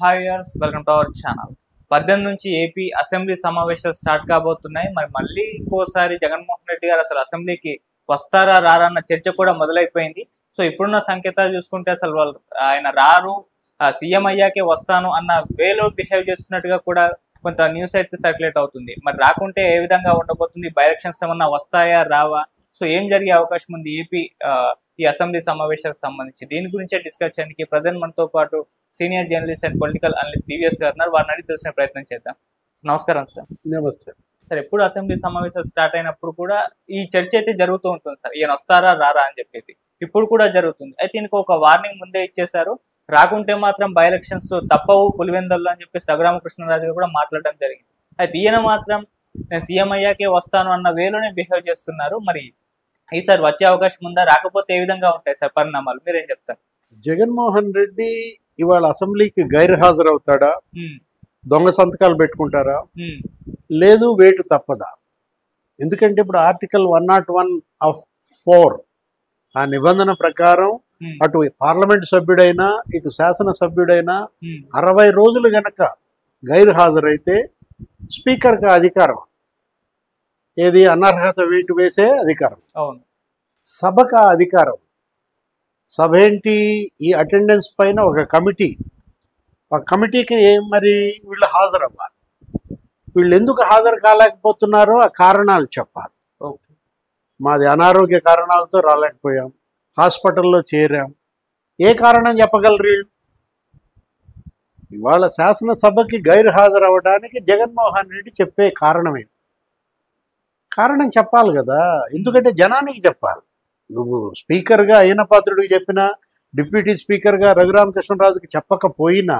Hi యర్స్ welcome to our channel. 18 నుంచి AP assembly సమావేశాలు start కాబోతున్నాయి. మరి మళ్ళీ ఇంకోసారి జగన్మోహన్ రెడ్డి గారు అసలు అసెంబ్లీకి వస్తారా రారా అన్న చర్చ కూడా మొదలైపోయింది. సో ఇప్పుడున్న సంకేతాలు చూసుకుంటే అసలు వాళ్ళు ఆయన రారు, సీఎం అయ్యాకే వస్తాను అన్న వేలో బిహేవ్ చేస్తున్నట్టుగా కూడా కొంత న్యూస్ అయితే సర్క్యులేట్ అవుతుంది. మరి రాకుంటే ఏ విధంగా ఉండబోతుంది, బై ఎలక్షన్స్ ఏమన్నా వస్తాయా రావా, సో ఏం జరిగే అవకాశం ఉంది ఏపీ ఈ అసెంబ్లీ సమావేశాలకు సంబంధించి? దీని గురించే డిస్కస్ చేయడానికి ప్రజెంట్ మనతో పాటు senior journalist and political analyst DVS గారు ఉన్నారు. వారిని అడిగి తెలిసిన ప్రయత్నం చేద్దాం. నమస్కారం సార్. నమస్తే సార్, ఎప్పుడు అసెంబ్లీ సమావేశాలు స్టార్ట్ అయినప్పుడు కూడా ఈ చర్చ అయితే జరుగుతూ ఉంటుంది సార్, ఈయన వస్తారా రారా అని చెప్పేసి. ఇప్పుడు కూడా జరుగుతుంది. అయితే ఈయనకు ఒక వార్నింగ్ ముందే ఇచ్చేశారు, రాకుంటే మాత్రం బై ఎలక్షన్స్ తప్పవు పులివెందల్లో అని చెప్పేసి రఘురామకృష్ణరాజు కూడా మాట్లాడడం జరిగింది. అయితే ఈయన మాత్రం నేను సీఎం అయ్యాకే వస్తాను అన్న వేలోనే బిహేవ్ చేస్తున్నారు. మరి ఈసారి వచ్చే అవకాశం ఉందా? రాకపోతే ఏ విధంగా ఉంటాయి సార్ పరిణామాలు? మీరేం చెప్తారు? జగన్మోహన్ రెడ్డి ఇవాళ అసెంబ్లీకి గైర్హాజరవుతాడా, దొంగ సంతకాలు పెట్టుకుంటారా, లేదు వేటు తప్పదా? ఎందుకంటే ఇప్పుడు ఆర్టికల్ 101(4) ఆ నిబంధన ప్రకారం అటు పార్లమెంట్ సభ్యుడైనా ఇటు శాసన సభ్యుడైనా 60 రోజులు గనక గైర్హాజరైతే స్పీకర్కి అధికారం, ఏది అనర్హత వేటు వేసే అధికారం, అవును, సభకు అధికారం. సభ ఏంటి, ఈ అటెండెన్స్ పైన ఒక కమిటీ, ఆ కమిటీకి మరి వీళ్ళు హాజరవ్వాలి. వీళ్ళు ఎందుకు హాజరు కాలేకపోతున్నారో ఆ కారణాలు చెప్పాలి. ఓకే, మాది అనారోగ్య కారణాలతో రాలేకపోయాం, హాస్పిటల్లో చేరాం, ఏ కారణం చెప్పగలరు వీళ్ళు? ఇవాళ శాసనసభకి గైరు హాజరవ్వడానికి జగన్మోహన్ రెడ్డి చెప్పే కారణం ఏంటి? కారణం చెప్పాలి కదా, ఎందుకంటే జనానికి చెప్పాలి. నువ్వు స్పీకర్గా అయిన పాత్రుడికి చెప్పినా, డిప్యూటీ స్పీకర్గా రఘురామకృష్ణరాజుకి చెప్పకపోయినా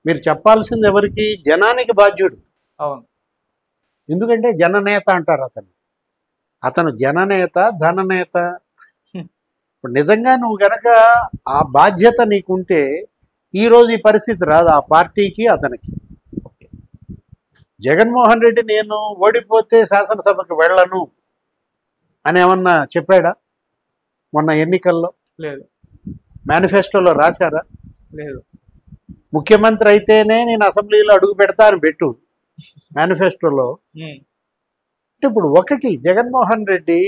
మీరు చెప్పాల్సింది ఎవరికి? జనానికి బాధ్యుడు. అవును, ఎందుకంటే జననేత అంటారు అతను జననేత, ధననేత. ఇప్పుడు నిజంగా నువ్వు గనక ఆ బాధ్యత నీకుంటే ఈరోజు ఈ పరిస్థితి రాదు ఆ పార్టీకి, అతనికి. జగన్మోహన్ రెడ్డి నేను ఓడిపోతే శాసనసభకు వెళ్ళను అని ఏమన్నా చెప్పాడా? మొన్న ఎన్నికల్లో లేదు, మేనిఫెస్టోలో రాశారా? లేదు. ముఖ్యమంత్రి అయితేనే నేను అసెంబ్లీలో అడుగు పెడతా అని పెట్టు మేనిఫెస్టోలో. అంటే ఇప్పుడు ఒకటి, జగన్మోహన్ రెడ్డి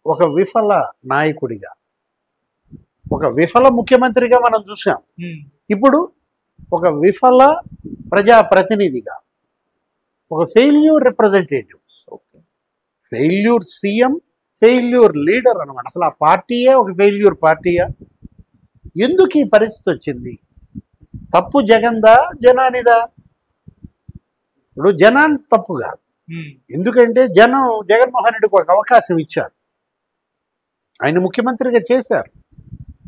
ఒక విఫల నాయకుడిగా, ఒక విఫల ముఖ్యమంత్రిగా మనం చూసాం. ఇప్పుడు ఒక విఫల ప్రజాప్రతినిధిగా, ఒక failure representative, failure CM, failure leader అనమాట. అసలు ఆ పార్టీయే ఒక ఫెయిల్యూర్ పార్టీయా? ఎందుకు ఈ పరిస్థితి వచ్చింది? తప్పు జగన్దా, జనానిదా? ఇప్పుడు జనానికి తప్పు కాదు, ఎందుకంటే జనం జగన్మోహన్ రెడ్డికి ఒక అవకాశం ఇచ్చారు, ఆయన ముఖ్యమంత్రిగా చేశారు.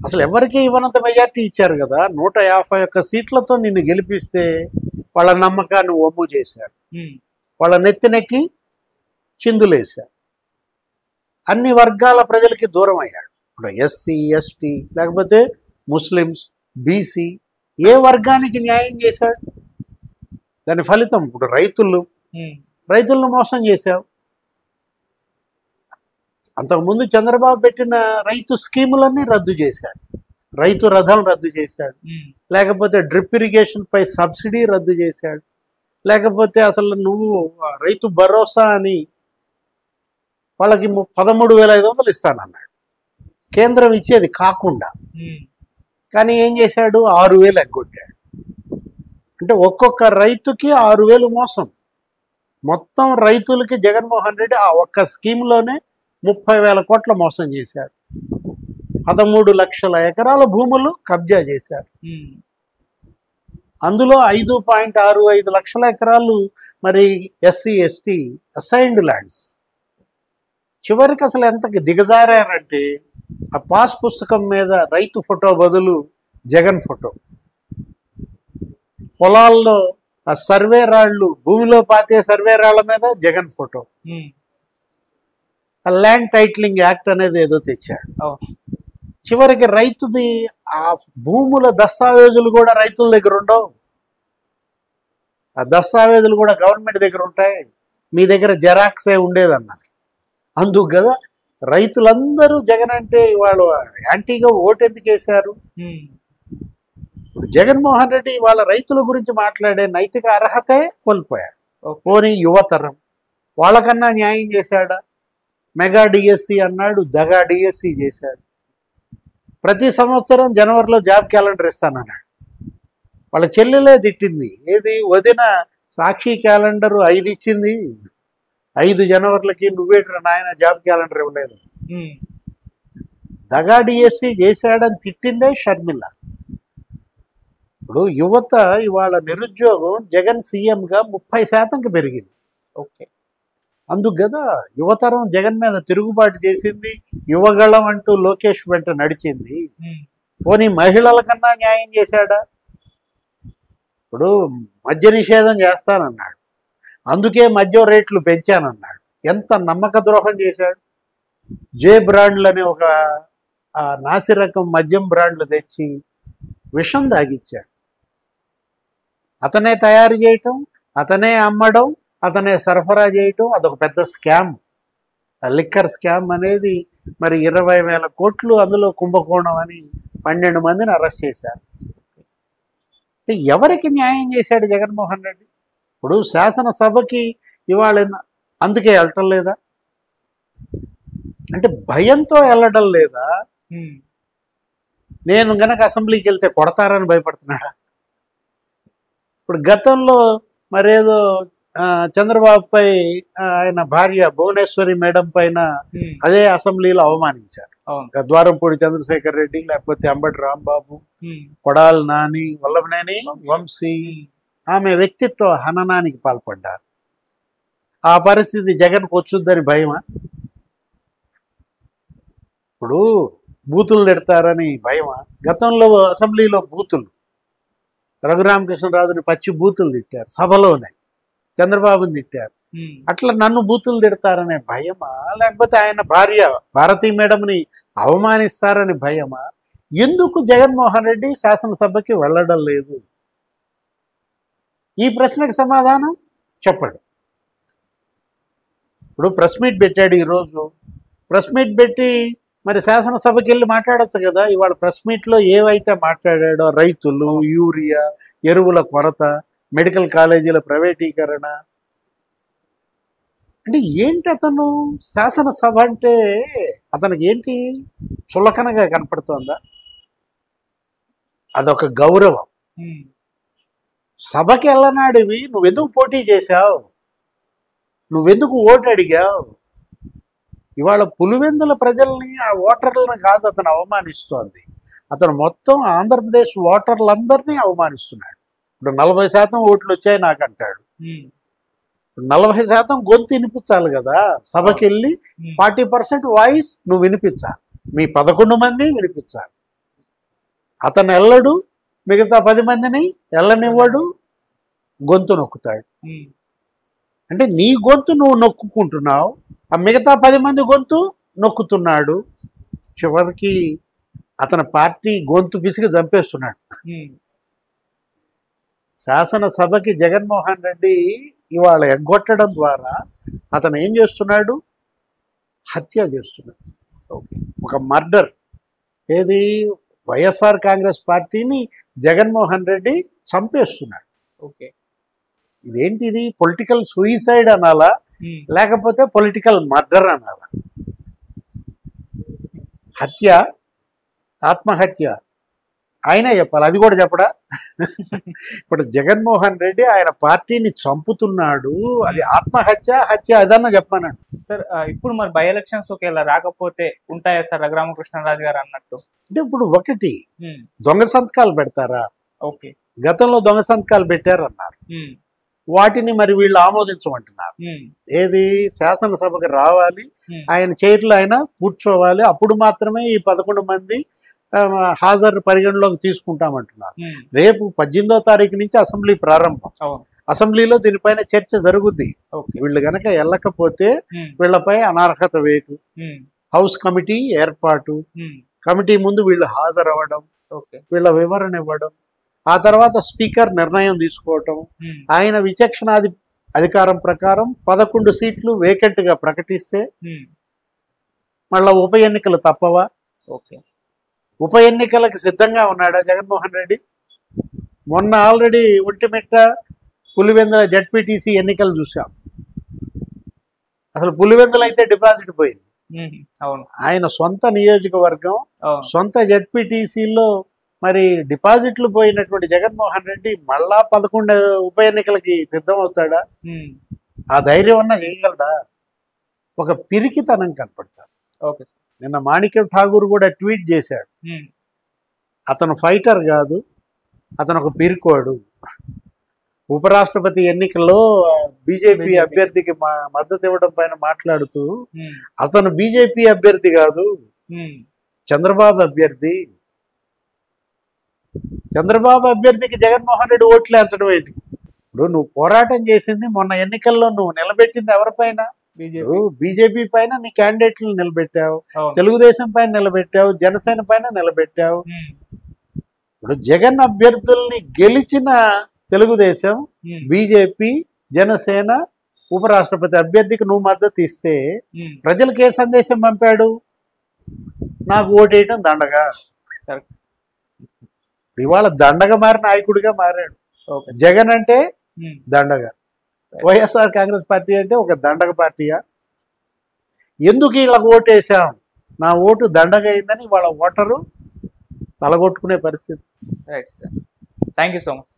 అసలు ఎవరికీ ఇవ్వనంత మెజార్టీ ఇచ్చారు కదా, 151 సీట్లతో నిన్ను గెలిపిస్తే వాళ్ళ నమ్మకాన్ని ఒమ్ము చేశారు, వాళ్ళ నెత్తినెక్కి చిందులేశారు, అన్ని వర్గాల ప్రజలకి దూరం అయ్యాడు. ఇప్పుడు ఎస్సీ, ఎస్టీ, లేకపోతే ముస్లిమ్స్, బీసీ, ఏ వర్గానికి న్యాయం చేశాడు? దాని ఫలితం ఇప్పుడు రైతులను మోసం చేశావు. అంతకుముందు చంద్రబాబు పెట్టిన రైతు స్కీములన్నీ రద్దు చేశాడు, రైతు రథం రద్దు చేశాడు, లేకపోతే డ్రిప్ ఇరిగేషన్ పై సబ్సిడీ రద్దు చేశాడు, లేకపోతే అసలు నువ్వు రైతు భరోసా అని వాళ్ళకి 13,500 ఇస్తానన్నాడు, కేంద్రం ఇచ్చేది కాకుండా. కానీ ఏం చేశాడు? 6,000 ఎగ్గొట్టాడు. అంటే ఒక్కొక్క రైతుకి 6,000 మోసం. మొత్తం రైతులకి జగన్మోహన్ రెడ్డి ఆ ఒక్క స్కీమ్లోనే 30,000 కోట్ల మోసం చేశాడు. 13 లక్షల ఎకరాల భూములు కబ్జా చేశారు. అందులో 5.65 లక్షల ఎకరాలు మరి ఎస్సీ, ఎస్టీ అసైన్డ్ ల్యాండ్స్. చివరికి అసలు ఎంతకి దిగజారంటే ఆ పాస్ పుస్తకం మీద రైతు ఫోటో బదులు జగన్ ఫోటో, పొలాల్లో ఆ సర్వే రాళ్ళు, భూమిలో పాతే సర్వే రాళ్ల మీద జగన్ ఫోటో, ఆ ల్యాండ్ టైటిలింగ్ యాక్ట్ అనేది ఏదో తెచ్చాడు. చివరికి రైతుది ఆ భూముల దస్తావేజులు కూడా రైతుల దగ్గర ఉండవు, ఆ దస్తావేజులు కూడా గవర్నమెంట్ దగ్గర ఉంటాయి, మీ దగ్గర జెరాక్సే ఉండేదన్నారు. అందుకు కదా రైతులందరూ జగన్ అంటే ఇవాళ యాంటీగా ఓటు ఎందుకు వేశారు? ఇప్పుడు జగన్మోహన్ రెడ్డి వాళ్ళ రైతుల గురించి మాట్లాడే నైతిక అర్హతే కోల్పోయాడు. పోనీ యువతరం వాళ్ళకన్నా న్యాయం చేశాడా? మెగా డిఎస్సి అన్నాడు, దగా డిఎస్సి చేశాడు. ప్రతి సంవత్సరం జనవరిలో జాబ్ క్యాలెండర్ ఇస్తానన్నాడు. వాళ్ళ చెల్లెలే తిట్టింది, ఏది వదిన సాక్షి క్యాలెండర్ 5 ఇచ్చింది, 5 జనవరిలకి నువ్వేంటి నాయన జాబ్ క్యాలెండర్ ఇవ్వలేదు. దగా డిఎస్సి చేశాడని తిట్టిందే షర్మిల. ఇప్పుడు యువత ఇవాళ నిరుద్యోగం జగన్ సీఎంగా 30% పెరిగింది. ఓకే, అందుకు కదా యువతరం జగన్ మీద తిరుగుబాటు చేసింది, యువగళం అంటూ లోకేష్ వెంట నడిచింది. పోనీ మహిళల కన్నా న్యాయం చేశాడా? ఇప్పుడు మద్య నిషేధం చేస్తానన్నాడు, అందుకే మద్యం రేట్లు పెంచానన్నాడు. ఎంత నమ్మక ద్రోహం చేశాడు. జే బ్రాండ్లు అనే ఒక నాసిరకం మద్యం బ్రాండ్లు తెచ్చి విషం దాగిచ్చాడు. అతనే తయారు చేయటం, అతనే అమ్మడం, అతనే సరఫరా చేయటం, అదొక పెద్ద స్కామ్. లిక్కర్ స్కామ్ అనేది మరి 20,000 కోట్లు అందులో కుంభకోణం అని 12 మందిని అరెస్ట్ చేశారు. ఎవరికి న్యాయం చేశాడు జగన్మోహన్ రెడ్డి? ఇప్పుడు శాసనసభకి ఇవాళ అందుకే వెళ్ళటం లేదా? అంటే భయంతో వెళ్ళడం లేదా? నేను గనక అసెంబ్లీకి వెళ్తే కొడతారని భయపడుతున్నాడా? ఇప్పుడు గతంలో మరేదో చంద్రబాబుపై ఆయన భార్య భువనేశ్వరి మేడం పైన అదే అసెంబ్లీలో అవమానించారు. ద్వారంపూడి చంద్రశేఖర్ రెడ్డి, లేకపోతే అంబటి రాంబాబు, కొడాలి నాని, వల్లభనేని వంశీ ఆమె వ్యక్తిత్వ హననానికి పాల్పడ్డారు. ఆ పరిస్థితి జగన్కు వచ్చుద్దని భయమా? ఇప్పుడు బూతులు తిడతారని భయమా? గతంలో అసెంబ్లీలో బూతులు రఘురామకృష్ణరాజుని పచ్చి బూతులు తిట్టారు, సభలోనే చంద్రబాబుని తిట్టారు. అట్లా నన్ను బూతులు తిడతారనే భయమా? లేకపోతే ఆయన భార్య భారతీ మేడంని అవమానిస్తారని భయమా? ఎందుకు జగన్మోహన్ రెడ్డి శాసనసభకి వెళ్ళడం లేదు? ఈ ప్రశ్నకు సమాధానం చెప్పండి. ఇప్పుడు ప్రెస్ మీట్ పెట్టాడు ఈరోజు. ప్రెస్ మీట్ పెట్టి మరి శాసనసభకి వెళ్ళి మాట్లాడచ్చు కదా. ఇవాళ ప్రెస్ మీట్లో ఏవైతే మాట్లాడాడో, రైతులు, యూరియా, ఎరువుల కొరత, మెడికల్ కాలేజీల ప్రైవేటీకరణ, అంటే ఏంటి అతను శాసనసభ అంటే అతనికి ఏంటి చులకనగా కనపడుతోందా? అదొక గౌరవం. సభకి వెళ్ళనాడివి నువ్వెందుకు పోటీ చేశావు? నువ్వెందుకు ఓటు అడిగావు? ఇవాళ పులివెందుల ప్రజల్ని, ఆ ఓటర్లను కాదు అతను అవమానిస్తోంది, అతను మొత్తం ఆంధ్రప్రదేశ్ ఓటర్లందరినీ అవమానిస్తున్నాడు. ఇప్పుడు 40% ఓట్లు వచ్చాయి నాకు అంటాడు. 40% గొంతు వినిపించాలి కదా. సభకి వెళ్ళి 40% వాయిస్ నువ్వు వినిపించాలి, మీ 11 మంది వినిపించాలి. అతను వెళ్ళడు, మిగతా 10 మందిని వెళ్ళనివ్వడు, గొంతు నొక్కుతాడు. అంటే నీ గొంతు నువ్వు నొక్కుంటున్నావు, ఆ మిగతా 10 మంది గొంతు నొక్కుతున్నాడు. చివరికి అతని పార్టీ గొంతు పిసికి చంపేస్తున్నాడు. శాసనసభకి జగన్మోహన్ రెడ్డి ఇవాళ ఎగ్గొట్టడం ద్వారా అతను ఏం చేస్తున్నాడు? హత్య చేస్తున్నాడు. ఒక మర్డర్. ఏది? వైఎస్ఆర్ కాంగ్రెస్ పార్టీని జగన్మోహన్ రెడ్డి చంపేస్తున్నాడు. ఓకే, ఇదేంటిది? పొలిటికల్ సూయిసైడ్ అనాలా, లేకపోతే పొలిటికల్ మర్డర్ అనాలా? హత్య, ఆత్మహత్య ఆయనే చెప్పాలి, అది కూడా చెప్పడా? ఇప్పుడు జగన్మోహన్ రెడ్డి ఆయన పార్టీని చంపుతున్నాడు, అది ఆత్మహత్య, హత్య అదన్నా చెప్పానండి. సార్ ఇప్పుడు మరి బై ఎలక్షన్స్ ఒకవేళ రాకపోతే ఉంటాయా సార్ రఘురామకృష్ణరాజు గారు అన్నట్టు? అంటే ఇప్పుడు ఒకటి దొంగ సంతకాలు పెడతారా? ఓకే, గతంలో దొంగ సంతకాలు పెట్టారన్నారు, వాటిని మరి వీళ్ళు ఆమోదించమంటున్నారు. ఏది? శాసనసభకు రావాలి, ఆయన చైర్లో ఆయన కూర్చోవాలి, అప్పుడు మాత్రమే ఈ 11 మంది హాజరు పరిగణలోకి తీసుకుంటామంటున్నారు. రేపు 18వ తారీఖు నుంచి అసెంబ్లీ ప్రారంభం. అసెంబ్లీలో దీనిపైన చర్చ జరుగుద్ది. వీళ్ళు గనక వెళ్ళకపోతే వీళ్ళపై అనర్హత వేటు, హౌస్ కమిటీ ఏర్పాటు, కమిటీ ముందు వీళ్ళు హాజరవ్వడం, వీళ్ళ వివరణ ఇవ్వడం, ఆ తర్వాత స్పీకర్ నిర్ణయం తీసుకోవటం, ఆయన విచక్షణాది అధికారం ప్రకారం 11 సీట్లు వేకెంట్గా ప్రకటిస్తే మళ్ళా ఉప ఎన్నికలు తప్పవా? ఉప ఎన్నికలకు సిద్ధంగా ఉన్నాడా జగన్మోహన్ రెడ్డి? మొన్న ఆల్రెడీ ఒంటిమిట్ట పులివెందుల జడ్పీటీసీ ఎన్నికలు చూసాం. అసలు పులివెందులు అయితే డిపాజిట్ పోయింది. అవును, ఆయన సొంత నియోజకవర్గం, సొంత జడ్పీటీసీలో మరి డిపాజిట్లు పోయినటువంటి జగన్మోహన్ రెడ్డి మళ్ళా 11 ఉప ఎన్నికలకి సిద్ధం అవుతాడా? ఆ ధైర్యం అన్నా చేయగలడా? ఒక పిరికితనం కనపడతాడు. ఓకే. నిన్న మాణిక్యం ఠాగూర్ కూడా ట్వీట్ చేశాడు, అతను ఫైటర్ కాదు, అతను ఒక పిరికోడు. ఉపరాష్ట్రపతి ఎన్నికల్లో బీజేపీ అభ్యర్థికి మద్దతు ఇవ్వడం పైన మాట్లాడుతూ అతను బీజేపీ అభ్యర్థి కాదు, చంద్రబాబు అభ్యర్థి. చంద్రబాబు అభ్యర్థికి జగన్మోహన్ రెడ్డి ఓట్లు వేయించడం ఏంటి? ఇప్పుడు నువ్వు పోరాటం చేసింది మొన్న ఎన్నికల్లో, నువ్వు నిలబెట్టింది ఎవరిపైన? బీజేపీ పైన నీ క్యాండిడేట్లను నిలబెట్టావు, తెలుగుదేశం పైన నిలబెట్టావు, జనసేన పైన నిలబెట్టావు. ఇప్పుడు జగన్ అభ్యర్థుల్ని గెలిచిన తెలుగుదేశం, బీజేపీ, జనసేన ఉపరాష్ట్రపతి అభ్యర్థికి నువ్వు మద్దతు ఇస్తే ప్రజలకు ఏ సందేశం పంపాడు? నాకు ఓటేయడం దండగా. ఇవాళ దండగా మారిన నాయకుడిగా మారాడు. జగన్ అంటే దండగా, వైఎస్ఆర్ కాంగ్రెస్ పార్టీ అంటే ఒక దండగ పార్టీయా? ఎందుకు వీళ్ళకి ఓటేసాం, నా ఓటు దండగా అయిందని వాళ్ళ ఓటరు తలగొట్టుకునే పరిస్థితి. Right sir, thank you so much.